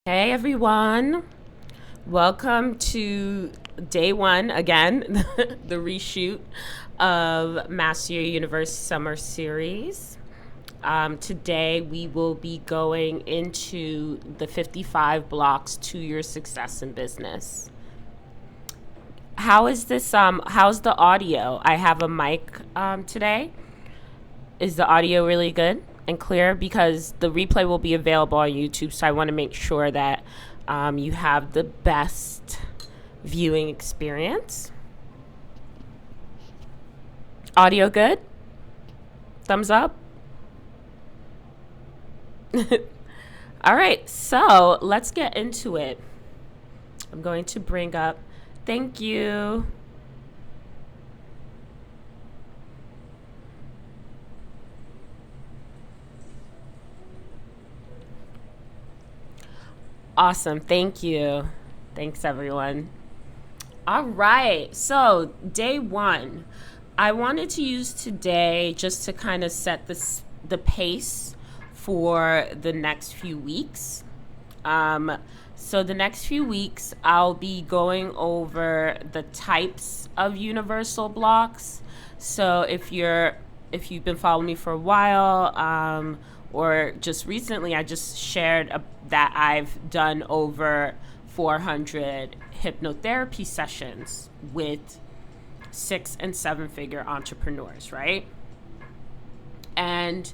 Hey everyone, welcome to day one again, the reshoot of Master Your Universe Summer Series. Today we will be going into the 55 blocks to your success in business. How is this? How's the audio? I have a mic today. Is the audio really good and clear? Because the replay will be available on YouTube, so I want to make sure that you have the best viewing experience. Audio good? Thumbs up? All right, so let's get into it. I'm going to bring up, thank you. Awesome. Thank you. Thanks, everyone. All right. So, day one. I wanted to use today just to kind of set the pace for the next few weeks. So, the next few weeks, I'll be going over the types of universal blocks. So, if you've been following me for a while, or just recently, I just shared that I've done over 400 hypnotherapy sessions with 6 and 7 figure entrepreneurs, right? And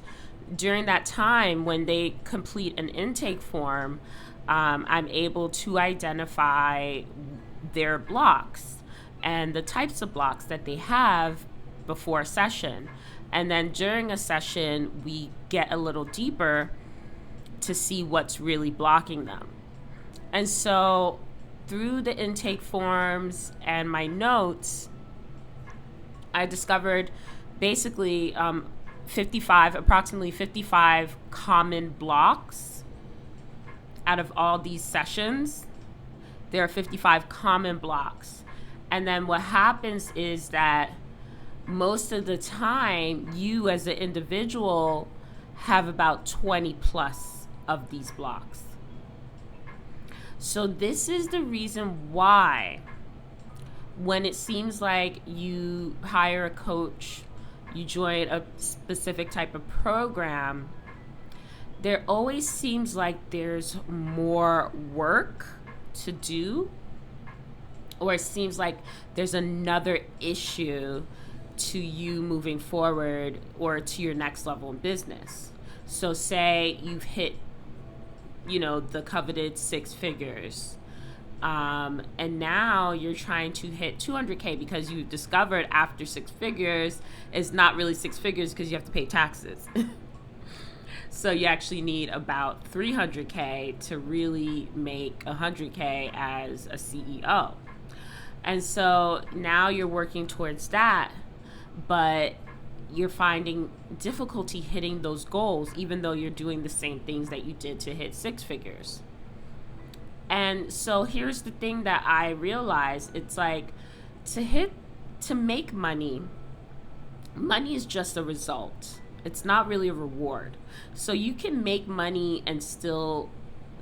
during that time, when they complete an intake form, I'm able to identify their blocks and the types of blocks that they have before a session. And then during a session, we get a little deeper to see what's really blocking them. And so through the intake forms and my notes, I discovered basically approximately 55 common blocks. Out of all these sessions, there are 55 common blocks. And then what happens is that most of the time, you as an individual have about 20 plus of these blocks. So this is the reason why when it seems like you hire a coach, you join a specific type of program, there always seems like there's more work to do, or it seems like there's another issue to you moving forward or to your next level in business. So say you've hit, the coveted 6 figures. And now you're trying to hit 200K because you discovered after 6 figures is not really 6 figures because you have to pay taxes. So you actually need about 300K to really make 100K as a CEO. And so now you're working towards that, but you're finding difficulty hitting those goals, even though you're doing the same things that you did to hit 6 figures. And so here's the thing that I realized. It's like to make money is just a result. It's not really a reward. So you can make money and still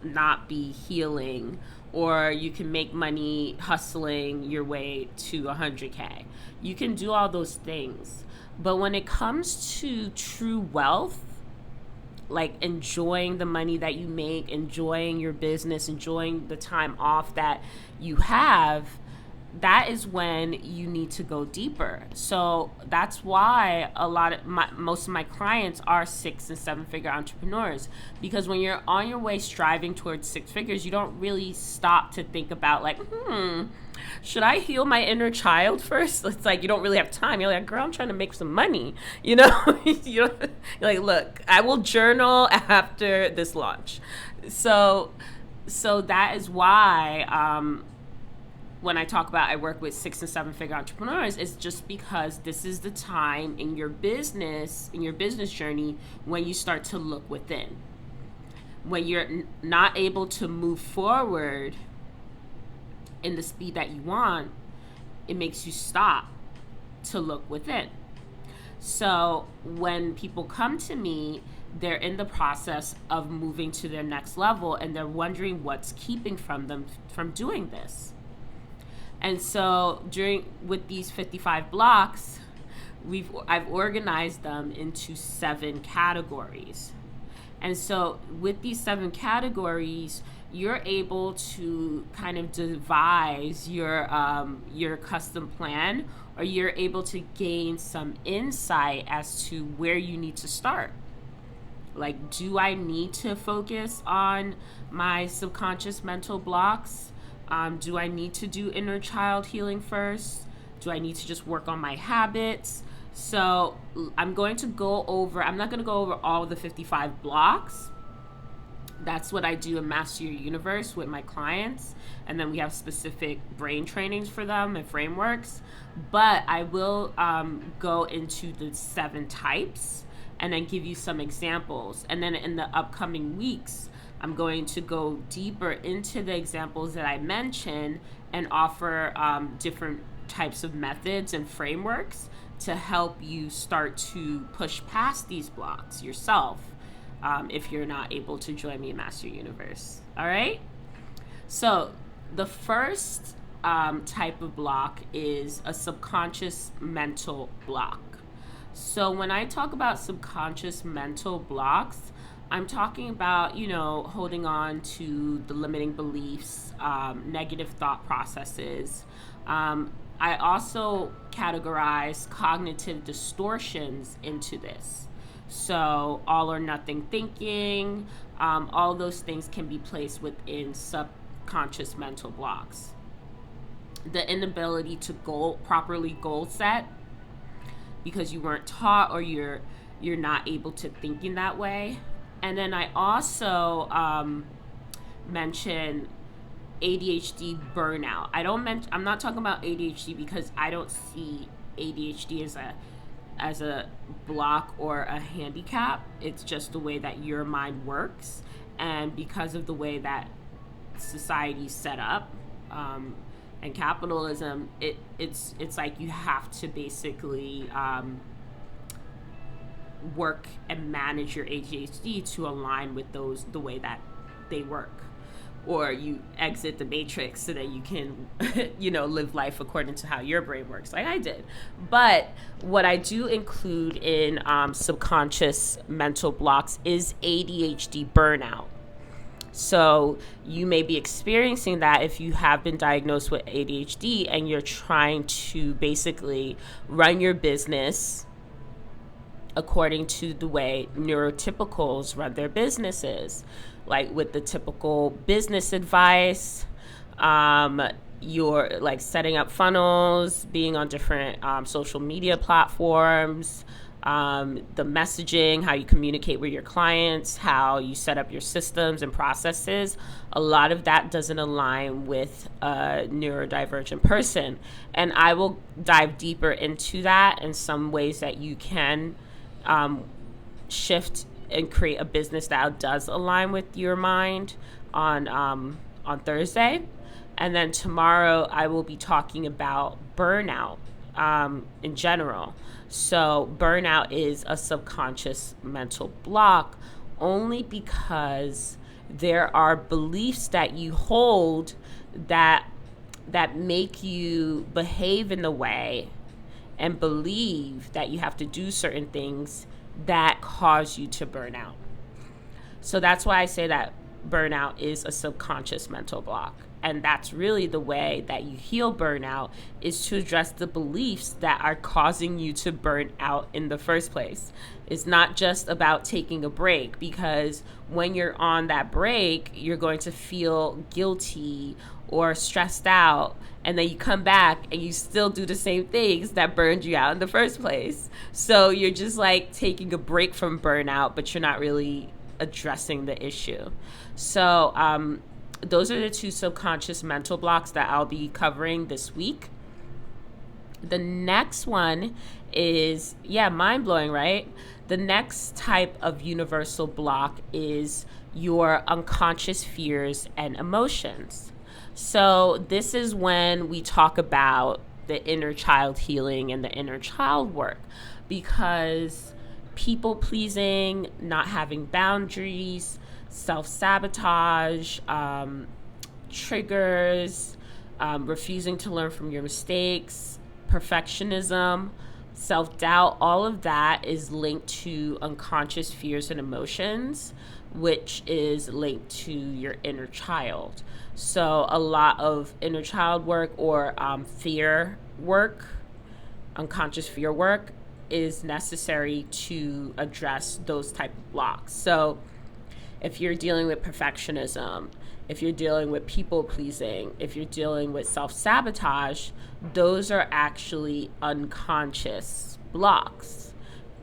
not be healing, or you can make money hustling your way to 100K. You can do all those things. But when it comes to true wealth, like enjoying the money that you make, enjoying your business, enjoying the time off that you have, that is when you need to go deeper. So that's why most of my clients are 6 and 7 figure entrepreneurs, because when you're on your way striving towards 6 figures, you don't really stop to think about like, should I heal my inner child first? It's like you don't really have time. You're like, girl, I'm trying to make some money. You're like, look, I will journal after this launch. So that is why when I talk about I work with 6 and 7 figure entrepreneurs, it's just because this is the time in your business journey when you start to look within. When you're not able to move forward in the speed that you want, it makes you stop to look within. So when people come to me, they're in the process of moving to their next level, and they're wondering what's keeping them from doing this. And so with these 55 blocks, I've organized them into 7 categories. And so with these 7 categories, you're able to kind of devise your custom plan, or you're able to gain some insight as to where you need to start. Like, do I need to focus on my subconscious mental blocks? Do I need to do inner child healing first? Do I need to just work on my habits? So I'm not going to go over all the 55 blocks. That's what I do in Master Your Universe with my clients. And then we have specific brain trainings for them and frameworks. But I will go into the 7 types and then give you some examples. And then in the upcoming weeks, I'm going to go deeper into the examples that I mentioned and offer different types of methods and frameworks to help you start to push past these blocks yourself, if you're not able to join me in Master Universe. All right? So the first type of block is a subconscious mental block. So when I talk about subconscious mental blocks, I'm talking about, holding on to the limiting beliefs, negative thought processes. I also categorize cognitive distortions into this. So all or nothing thinking, all those things can be placed within subconscious mental blocks. The inability to properly goal set because you weren't taught, or you're not able to think in that way. And then I also mention ADHD burnout. I'm not talking about ADHD because I don't see ADHD as a block or a handicap. It's just the way that your mind works, and because of the way that society's set up, and capitalism, it's like you have to basically work and manage your ADHD to align with the way that they work, or you exit the matrix so that you can live life according to how your brain works, like I did. But what I do include in subconscious mental blocks is ADHD burnout. So you may be experiencing that if you have been diagnosed with ADHD and you're trying to basically run your business according to the way neurotypicals run their businesses, like with the typical business advice, you're like setting up funnels, being on different social media platforms, the messaging, how you communicate with your clients, how you set up your systems and processes. A lot of that doesn't align with a neurodivergent person. And I will dive deeper into that and some ways that you can shift and create a business that does align with your mind on Thursday. And then tomorrow I will be talking about burnout in general. So burnout is a subconscious mental block only because there are beliefs that you hold that make you behave in the way and believe that you have to do certain things that cause you to burn out. So that's why I say that burnout is a subconscious mental block. And that's really the way that you heal burnout, is to address the beliefs that are causing you to burn out in the first place. It's not just about taking a break, because when you're on that break, you're going to feel guilty or stressed out. And then you come back and you still do the same things that burned you out in the first place. So you're just like taking a break from burnout, but you're not really addressing the issue. So, those are the 2 subconscious mental blocks that I'll be covering this week. The next one is, mind-blowing, right? The next type of universal block is your unconscious fears and emotions. So this is when we talk about the inner child healing and the inner child work, because people pleasing, not having boundaries, self-sabotage, triggers, refusing to learn from your mistakes, perfectionism, self-doubt. All of that is linked to unconscious fears and emotions, which is linked to your inner child. So a lot of inner child work or fear work, unconscious fear work, is necessary to address those type of blocks. So if you're dealing with perfectionism, if you're dealing with people pleasing, if you're dealing with self-sabotage, those are actually unconscious blocks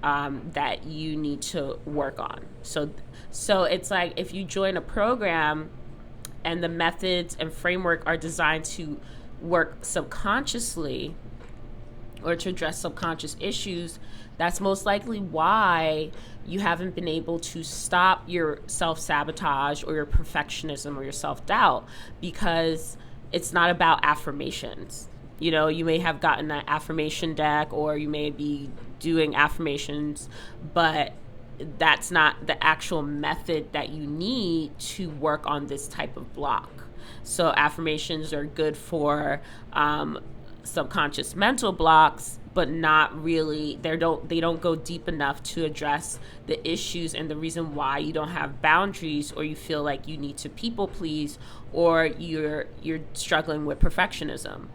that you need to work on. So it's like if you join a program and the methods and framework are designed to work subconsciously or to address subconscious issues, that's most likely why you haven't been able to stop your self-sabotage or your perfectionism or your self-doubt, because it's not about affirmations. You know, you may have gotten an affirmation deck or you may be doing affirmations, but that's not the actual method that you need to work on this type of block. So affirmations are good for subconscious mental blocks, but not really, they don't go deep enough to address the issues and the reason why you don't have boundaries, or you feel like you need to people please, or you're struggling with perfectionism.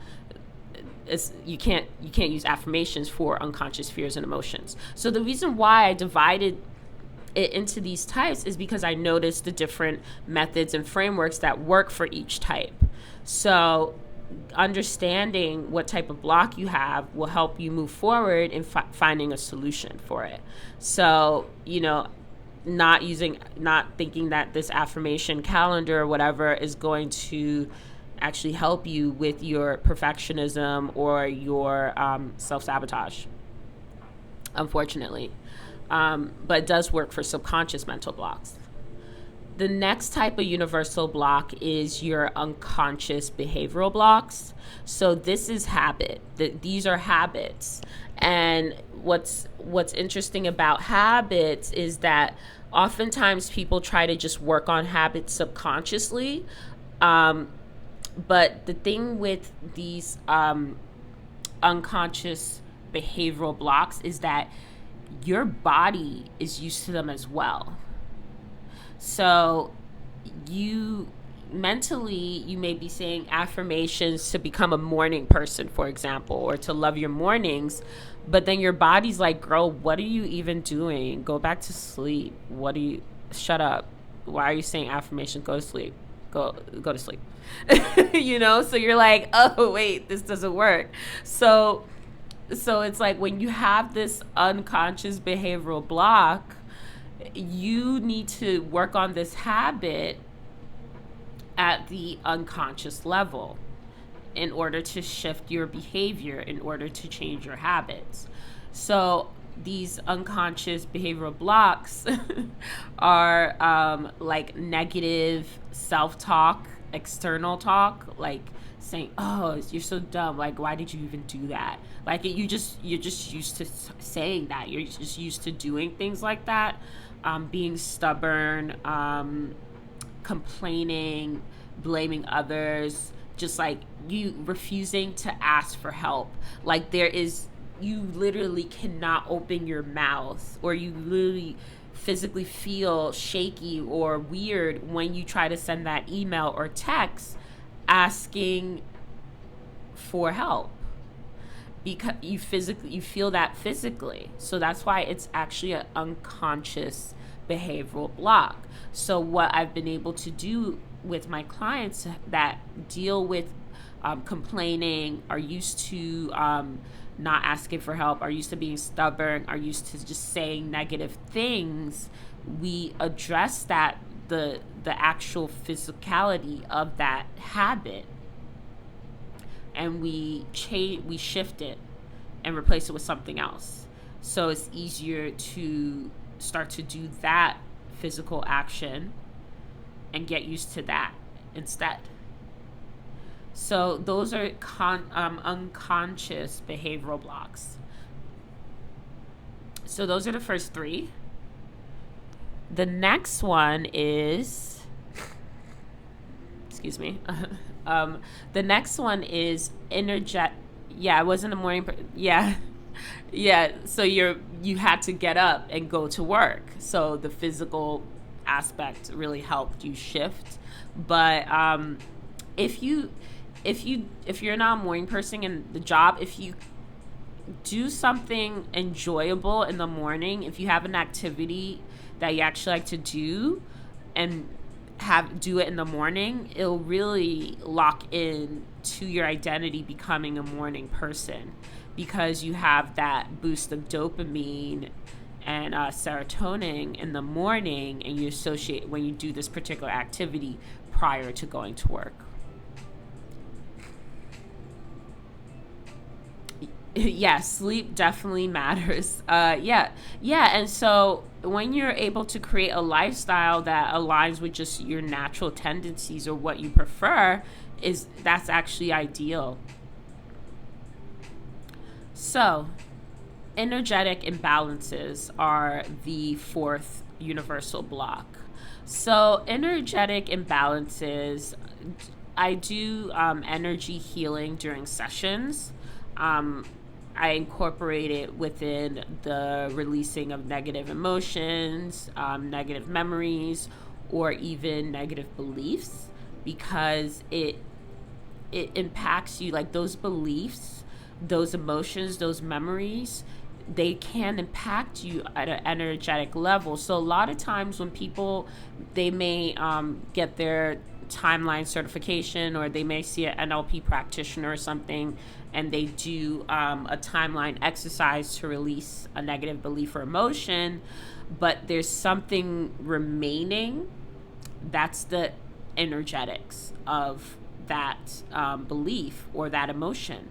You can't use affirmations for unconscious fears and emotions. So the reason why I divided it into these types is because I noticed the different methods and frameworks that work for each type. So understanding what type of block you have will help you move forward in finding a solution for it. So, you know, not thinking that this affirmation calendar or whatever is going to actually help you with your perfectionism or your self-sabotage, unfortunately. But it does work for subconscious mental blocks. The next type of universal block is your unconscious behavioral blocks. So this is habit. These are habits. And what's interesting about habits is that oftentimes people try to just work on habits subconsciously. But the thing with these unconscious behavioral blocks is that your body is used to them as well. So you may be saying affirmations to become a morning person, for example, or to love your mornings, but then your body's like, girl, what are you even doing? Go back to sleep. Shut up. Why are you saying affirmations? Go to sleep. Go to sleep. You know, so you're like, oh wait, this doesn't work. So it's like when you have this unconscious behavioral block, you need to work on this habit at the unconscious level in order to shift your behavior, in order to change your habits. So these unconscious behavioral blocks are like negative self-talk, external talk, like saying, oh, you're so dumb, like why did you even do that? Like you're just used to saying that. You're just used to doing things like that. Being stubborn, complaining, blaming others, just like you refusing to ask for help. Like you literally cannot open your mouth, or you literally physically feel shaky or weird when you try to send that email or text asking for help, because you feel that physically. So that's why it's actually an unconscious behavioral block. So what I've been able to do with my clients that deal with complaining, are used to not asking for help, are used to being stubborn, are used to just saying negative things, we address that, the actual physicality of that habit, and we shift it and replace it with something else. So it's easier to start to do that physical action and get used to that instead. So those are unconscious behavioral blocks. So those are the first three. The next one is, excuse me. The next one is energetic. Yeah, I wasn't a morning. Yeah, yeah. So you had to get up and go to work. So the physical aspect really helped you shift. But if you're not a morning person in the job, if you do something enjoyable in the morning, if you have an activity that you actually like to do and do it in the morning, it'll really lock in to your identity becoming a morning person, because you have that boost of dopamine and serotonin in the morning, and you associate when you do this particular activity prior to going to work. Yeah, sleep definitely matters. Yeah. And so when you're able to create a lifestyle that aligns with just your natural tendencies or what you prefer, that's actually ideal. So, energetic imbalances are the fourth universal block. So, energetic imbalances, I do energy healing during sessions. I incorporate it within the releasing of negative emotions, negative memories, or even negative beliefs, because it impacts you. Like those beliefs, those emotions, those memories, they can impact you at an energetic level. So a lot of times when people, they may get their timeline certification, or they may see an NLP practitioner or something, and they do a timeline exercise to release a negative belief or emotion, but there's something remaining. That's the energetics of that belief or that emotion.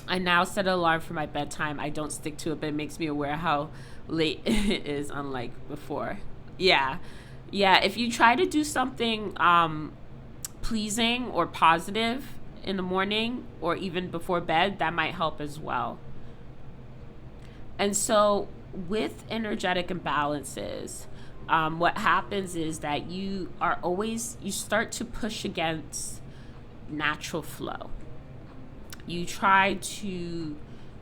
I now set an alarm for my bedtime. I don't stick to it, but it makes me aware how late it is, unlike before. Yeah. If you try to do something pleasing or positive in the morning or even before bed, that might help as well. And so with energetic imbalances, what happens is that you start to push against natural flow. You try to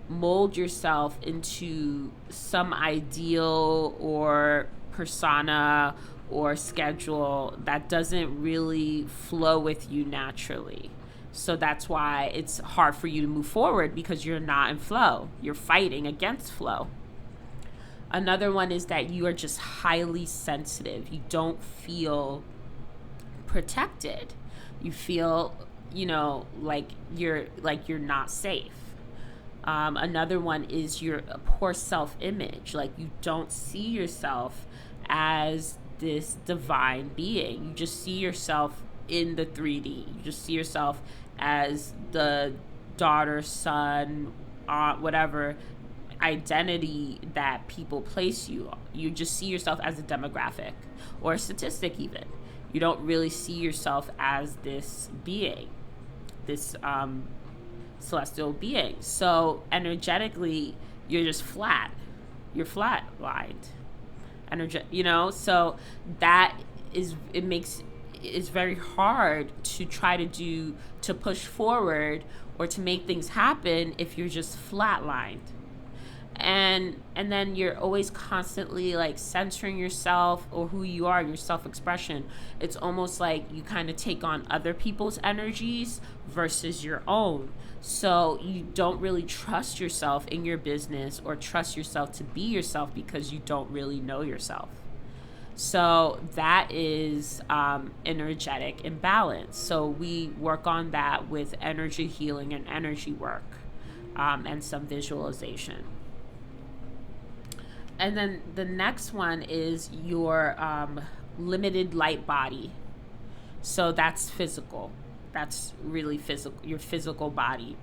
mold yourself into some ideal or persona or schedule that doesn't really flow with you naturally. So that's why it's hard for you to move forward, because you're not in flow. You're fighting against flow. Another one is that you are just highly sensitive. You don't feel protected. You feel, like you're not safe. Another one is your poor self-image. Like you don't see yourself as this divine being. You just see yourself in the 3D. You just see yourself as the daughter, son, aunt, whatever identity that people place you on. You just see yourself as a demographic or a statistic even. You don't really see yourself as this being, this celestial being. So energetically, you're just flat. You're flat-lined. So that it's very hard to try to push forward or to make things happen if you're just flatlined. And then you're always constantly like censoring yourself or who you are, your self-expression. It's almost like you kind of take on other people's energies versus your own. So you don't really trust yourself in your business or trust yourself to be yourself because you don't really know yourself. So that is energetic imbalance. So we work on that with energy healing and energy work, and some visualization. And then the next one is your limited light body. So that's physical. That's really physical, your physical body.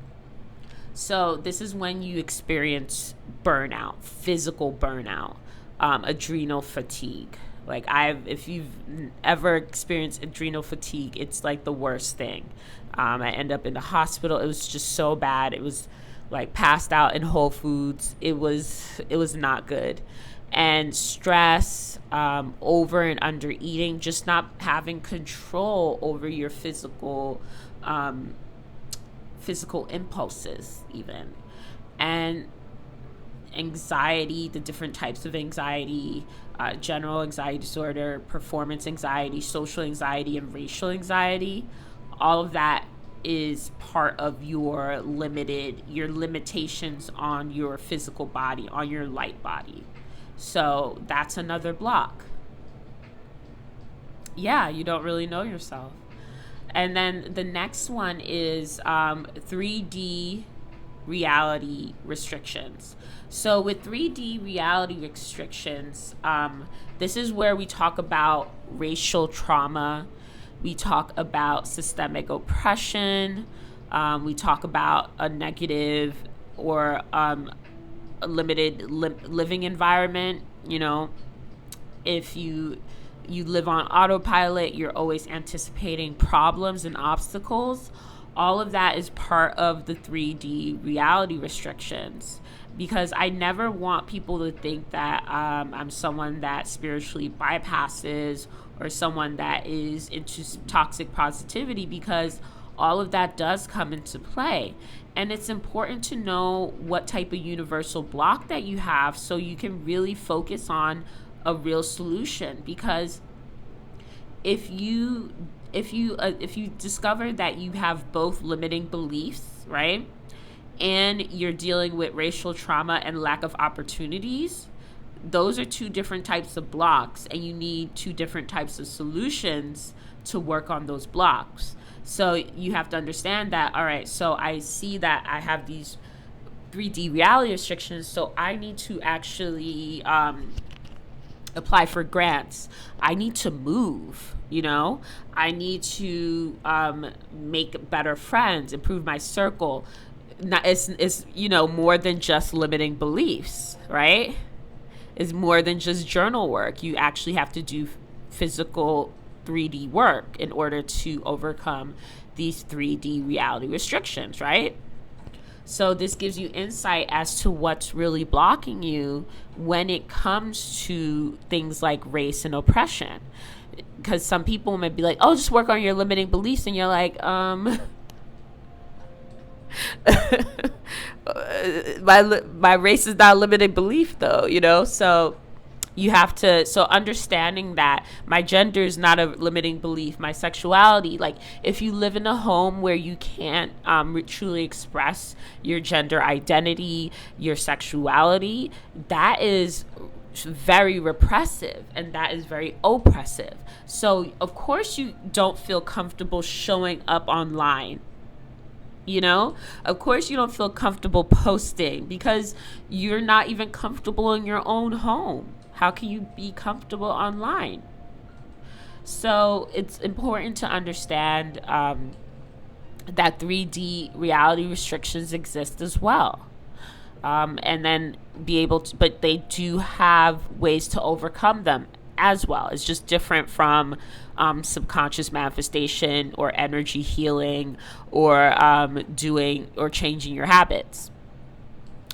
So this is when you experience burnout, physical burnout, adrenal fatigue. Like if you've ever experienced adrenal fatigue, it's like the worst thing. I ended up in the hospital. It was just so bad. It was like passed out in Whole Foods. It was not good. And stress, over and under eating, just not having control over your physical impulses even, and anxiety, the different types of anxiety, general anxiety disorder, performance anxiety, social anxiety, and racial anxiety. All of that is part of your limitations on your physical body, on your light body. So that's another block. Yeah, you don't really know yourself. And then the next one is 3D reality restrictions. So with 3D reality restrictions, this is where we talk about racial trauma. We talk about systemic oppression. We talk about a negative or a limited living environment. You know, if you live on autopilot, you're always anticipating problems and obstacles. All of that is part of the 3D reality restrictions, because I never want people to think that I'm someone that spiritually bypasses or someone that is into toxic positivity, because all of that does come into play. And it's important to know what type of universal block that you have so you can really focus on a real solution. Because if you discover that you have both limiting beliefs, right, and you're dealing with racial trauma and lack of opportunities, those are two different types of blocks, and you need two different types of solutions to work on those blocks. So you have to understand that, all right, so I see that I have these 3D reality restrictions, so I need to actually apply for grants. I need to move, I need to make better friends, improve my circle. It's more than just limiting beliefs, right? It's more than just journal work. You actually have to do physical 3D work in order to overcome these 3D reality restrictions, right? So this gives you insight as to what's really blocking you when it comes to things like race and oppression. Because some people might be like, oh, just work on your limiting beliefs. And you're like, my race is not a limiting belief though, so you have to, so understanding that my gender is not a limiting belief, my sexuality, like if you live in a home where you can't truly express your gender identity, your sexuality, that is very repressive and that is very oppressive. So of course you don't feel comfortable showing up online. Of course you don't feel comfortable posting because you're not even comfortable in your own home. How can you be comfortable online? So it's important to understand that 3D reality restrictions exist as well. And then be able to, but they do have ways to overcome them as well. It's just different from subconscious manifestation or energy healing or doing or changing your habits.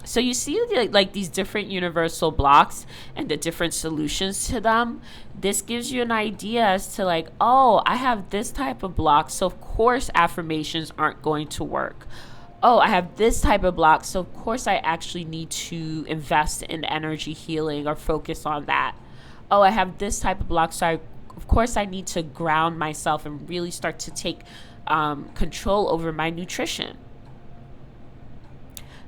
So you see like these different universal blocks and the different solutions to them. This gives you an idea as to like, oh, I have this type of block, so of course affirmations aren't going to work. Oh, I have this type of block, so of course I actually need to invest in energy healing or focus on that. Oh, I have this type of block, so of course I need to ground myself and really start to take control over my nutrition.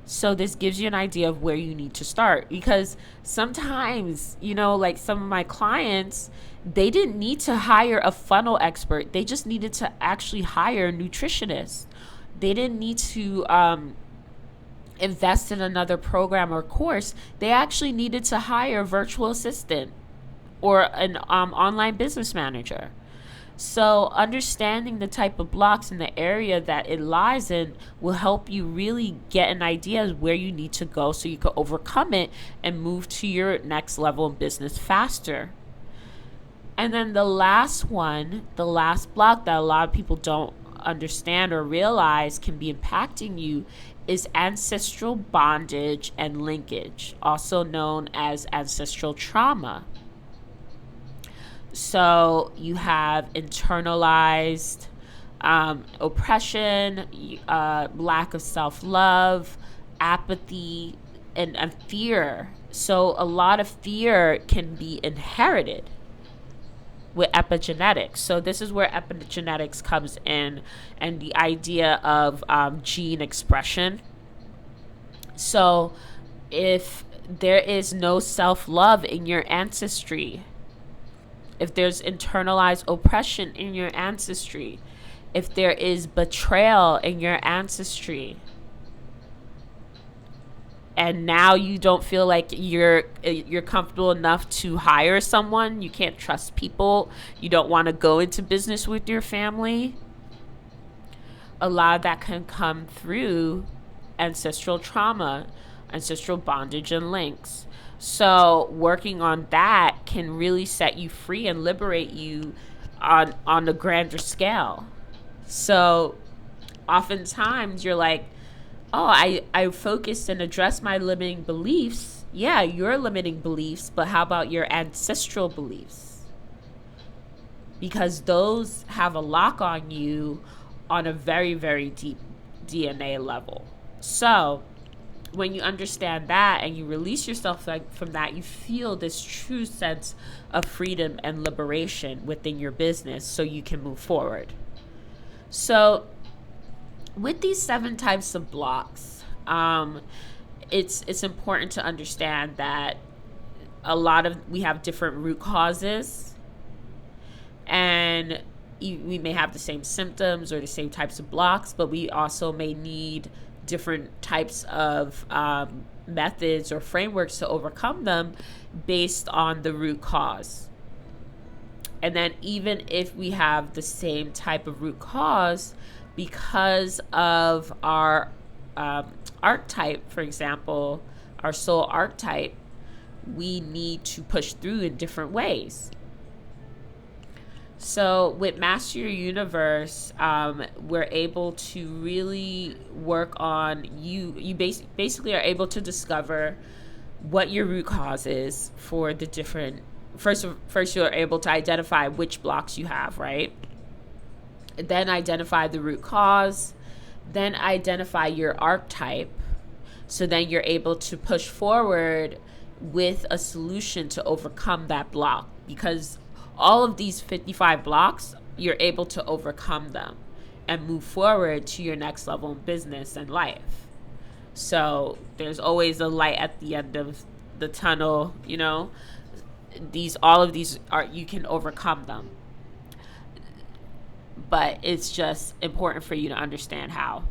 So this gives you an idea of where you need to start, because sometimes, like some of my clients, they didn't need to hire a funnel expert. They just needed to actually hire a nutritionist. They didn't need to invest in another program or course. They actually needed to hire a virtual assistant or an online business manager. So understanding the type of blocks in the area that it lies in will help you really get an idea of where you need to go so you can overcome it and move to your next level in business faster. And then the last block that a lot of people don't understand or realize can be impacting you is ancestral bondage and linkage, also known as ancestral trauma. So you have internalized oppression, lack of self-love, apathy, and fear. So a lot of fear can be inherited with epigenetics. So this is where epigenetics comes in, and the idea of gene expression. So if there is no self-love in your ancestry, if there's internalized oppression in your ancestry, if there is betrayal in your ancestry, and now you don't feel like you're comfortable enough to hire someone, you can't trust people, you don't want to go into business with your family, a lot of that can come through ancestral trauma, ancestral bondage and links. So working on that can really set you free and liberate you on a grander scale. So oftentimes you're like, oh, I focused and addressed my limiting beliefs. Yeah, your limiting beliefs, but how about your ancestral beliefs? Because those have a lock on you on a very, very deep DNA level. So when you understand that and you release yourself from that, you feel this true sense of freedom and liberation within your business so you can move forward. So with these 7 types of blocks, it's important to understand that we have different root causes, and we may have the same symptoms or the same types of blocks, but we also may need different types of methods or frameworks to overcome them based on the root cause. And then even if we have the same type of root cause, because of our archetype, for example, our soul archetype, we need to push through in different ways. So with Master Your Universe, we're able to really work on you basically are able to discover what your root cause is for the different. First, you're able to identify which blocks you have, right? Then identify the root cause. Then identify your archetype. So then you're able to push forward with a solution to overcome that block, because all of these 55 blocks, you're able to overcome them and move forward to your next level in business and life. So there's always a light at the end of the tunnel, you know. All of these you can overcome them. But it's just important for you to understand how.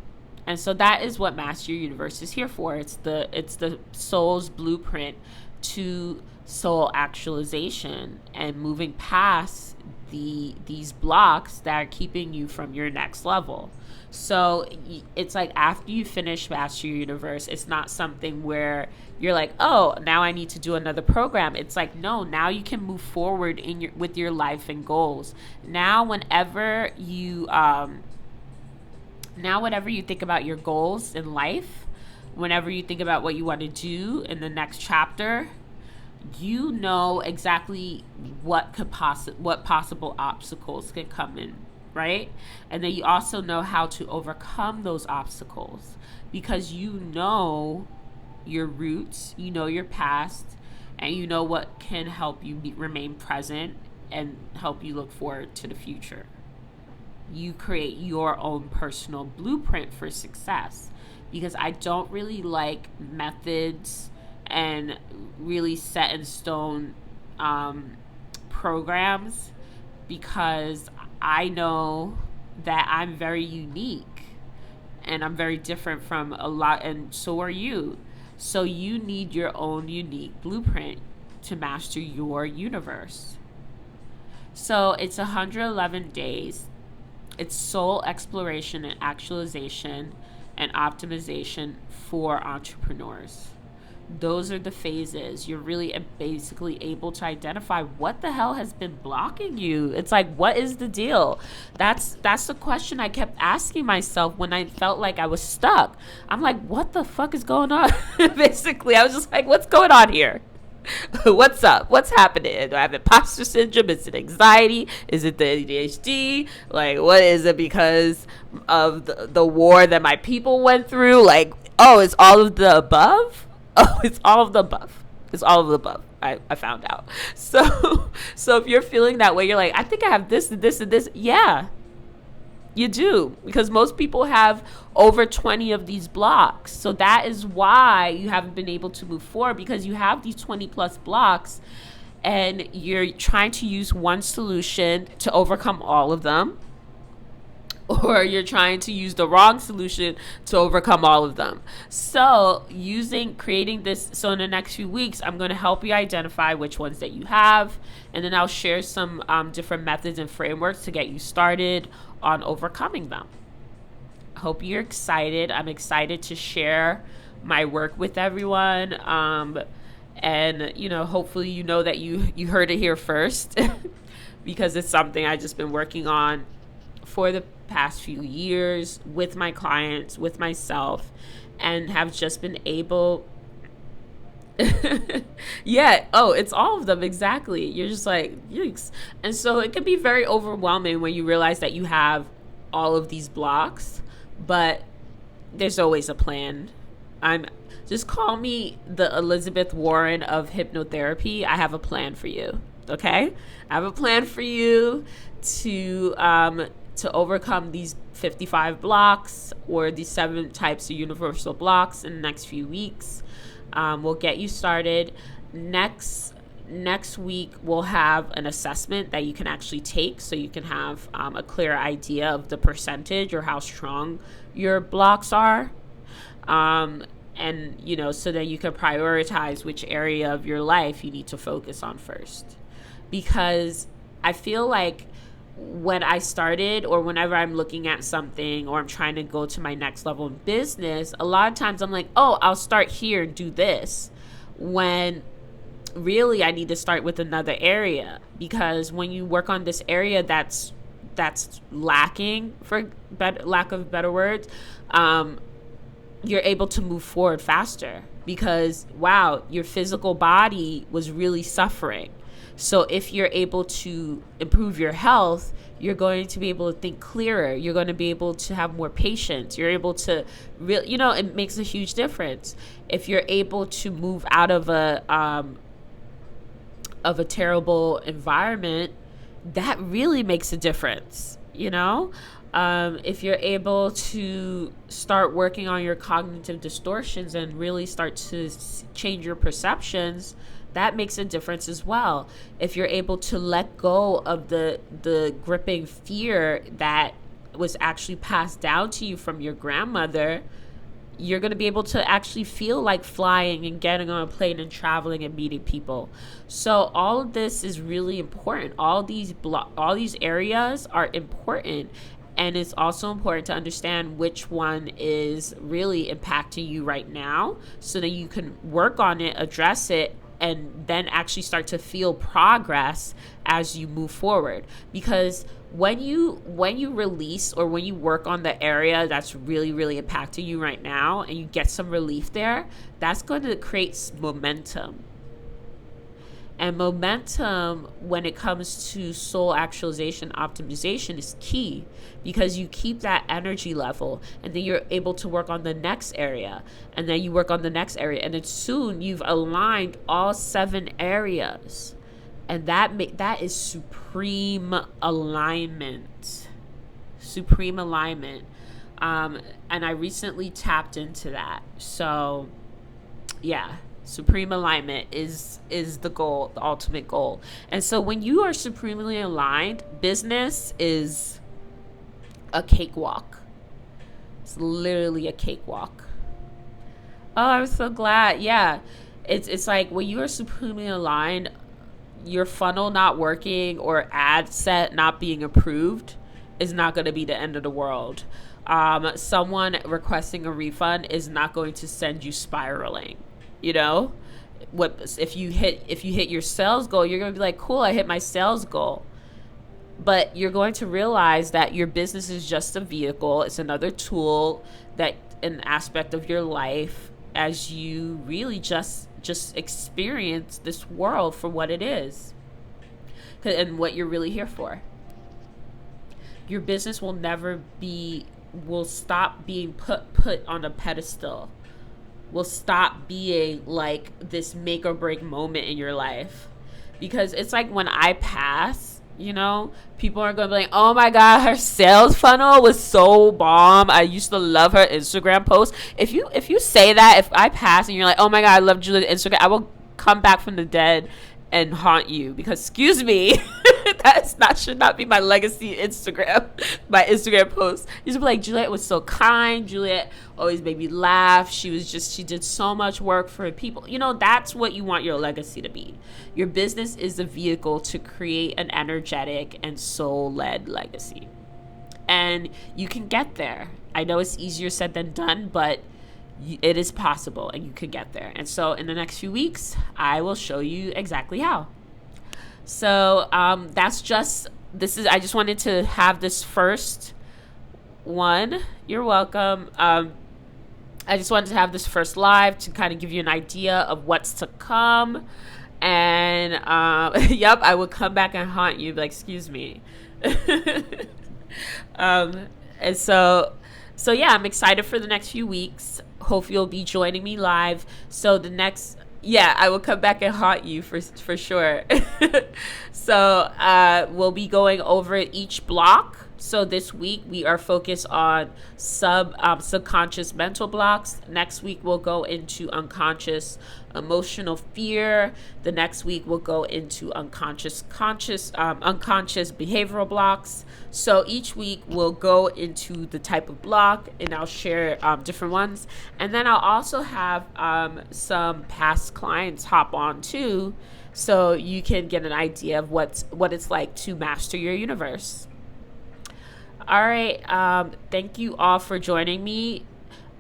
And so that is what Master Your Universe is here for. It's the soul's blueprint to soul actualization and moving past these blocks that are keeping you from your next level. So it's like after you finish Master Your Universe, it's not something where you're like, oh, now I need to do another program. It's like, no, now you can move forward with your life and goals. Now whenever you think about your goals in life, whenever you think about what you want to do in the next chapter, you know exactly what possible obstacles can come in, right? And then you also know how to overcome those obstacles, because you know your roots, you know your past, and you know what can help you remain present and help you look forward to the future. You create your own personal blueprint for success, because I don't really like methods and really set in stone programs, because I know that I'm very unique and I'm very different from a lot, and so are you. So you need your own unique blueprint to master your universe. So it's 111 days. It's soul exploration and actualization and optimization for entrepreneurs. Those are the phases. You're really basically able to identify what the hell has been blocking you. It's like, what is the deal? That's the question I kept asking myself when I felt like I was stuck. I'm like, what the fuck is going on? Basically, I was just like, what's going on here? What's up? What's happening? Do I have imposter syndrome? Is it anxiety? Is it the ADHD? Like, what is it because of the war that my people went through? Like, oh, it's all of the above? Oh, it's all of the above. It's all of the above. I found out. So if you're feeling that way, you're like, I think I have this and this and this. Yeah, you do, because most people have over 20 of these blocks. So that is why you haven't been able to move forward, because you have these 20 plus blocks and you're trying to use one solution to overcome all of them, or you're trying to use the wrong solution to overcome all of them. So creating this, so in the next few weeks, I'm going to help you identify which ones that you have, and then I'll share some different methods and frameworks to get you started on overcoming them. I hope you're excited. I'm excited to share my work with everyone. And, hopefully that you heard it here first because it's something I've just been working on for the past few years with my clients, with myself, and have just been able it's all of them. Exactly. You're just like, yikes. And so it can be very overwhelming when you realize that you have all of these blocks, but there's always a plan. Just call me the Elizabeth Warren of hypnotherapy. I have a plan for you. Okay? I have a plan for you to overcome these 55 blocks, or these 7 types of universal blocks, in the next few weeks. We'll get you started. Next week, we'll have an assessment that you can actually take, so you can have a clear idea of the percentage or how strong your blocks are. And, so that you can prioritize which area of your life you need to focus on first. Because I feel like when I started, or whenever I'm looking at something, or I'm trying to go to my next level in business, a lot of times I'm like, oh, I'll start here and do this, when really I need to start with another area. Because when you work on this area that's lacking, for lack of better words, you're able to move forward faster, because wow, your physical body was really suffering. So if you're able to improve your health, you're going to be able to think clearer. You're going to be able to have more patience. You're able to really, it makes a huge difference. If you're able to move out of a terrible environment, that really makes a difference, if you're able to start working on your cognitive distortions and really start to change your perceptions, that makes a difference as well. If you're able to let go of the gripping fear that was actually passed down to you from your grandmother, you're going to be able to actually feel like flying and getting on a plane and traveling and meeting people. So all of this is really important. All these areas are important. And it's also important to understand which one is really impacting you right now, so that you can work on it, address it, and then actually start to feel progress as you move forward. Because when you release, or when you work on the area that's really, really impacting you right now, and you get some relief there, that's going to create momentum. And momentum, when it comes to soul actualization optimization, is key, because you keep that energy level, and then you're able to work on the next area, and then you work on the next area, and then soon you've aligned all 7 areas. And that is supreme alignment. And I recently tapped into that. So yeah, supreme alignment is the goal, the ultimate goal. And so when you are supremely aligned, business is a cakewalk. It's literally a cakewalk. Oh, I'm so glad. Yeah. It's like when you are supremely aligned, your funnel not working or ad set not being approved is not going to be the end of the world. Someone requesting a refund is not going to send you spiraling. you know? What if you hit your sales goal, you're going to be like, cool, I hit my sales goal. But you're going to realize that your business is just a vehicle. It's another tool, that an aspect of your life, as you really just experience this world for what it is and what you're really here for. Your business will stop being put on a pedestal, will stop being like this make or break moment in your life. Because it's like when I pass, you know, people are going to be like, oh my God, her sales funnel was so bomb. I used to love her Instagram post. If you say that, if I pass and you're like, oh my God, I love Juliet Instagram, I will come back from the dead and haunt you, because excuse me, should not be my legacy Instagram, my Instagram post. You should be like, Juliet was so kind. Juliet always made me laugh. She did so much work for people. You know, that's what you want your legacy to be. Your business is a vehicle to create an energetic and soul-led legacy. And you can get there. I know it's easier said than done, but it is possible, and you could get there. And so in the next few weeks, I will show you exactly how. So I just wanted to have this first one. You're welcome. I just wanted to have this first live to kind of give you an idea of what's to come. And yep, I will come back and haunt you, like, excuse me. And so yeah, I'm excited for the next few weeks. Hope you'll be joining me live. So I will come back and haunt you for sure. So we'll be going over each block. So this week we are focused on subconscious mental blocks. Next week we'll go into unconscious emotional fear. The next week we'll go into unconscious behavioral blocks. So each week we'll go into the type of block, and I'll share different ones. And then I'll also have some past clients hop on too, so you can get an idea of what it's like to master your universe. All right. Thank you all for joining me.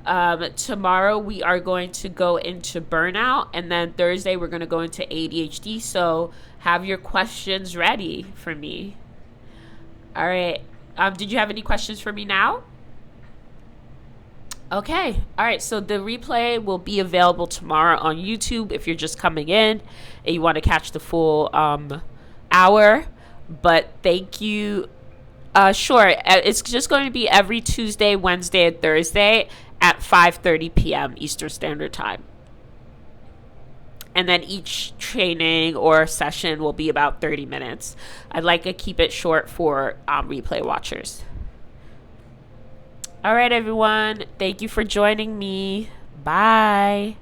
Tomorrow we are going to go into burnout, and then Thursday we're going to go into ADHD. So have your questions ready for me. All right. Did you have any questions for me now? Okay. All right. So the replay will be available tomorrow on YouTube if you're just coming in and you want to catch the full hour. But thank you. Sure. It's just going to be every Tuesday, Wednesday, and Thursday at 5:30 p.m. Eastern Standard Time. And then each training or session will be about 30 minutes. I'd like to keep it short for replay watchers. All right, everyone. Thank you for joining me. Bye.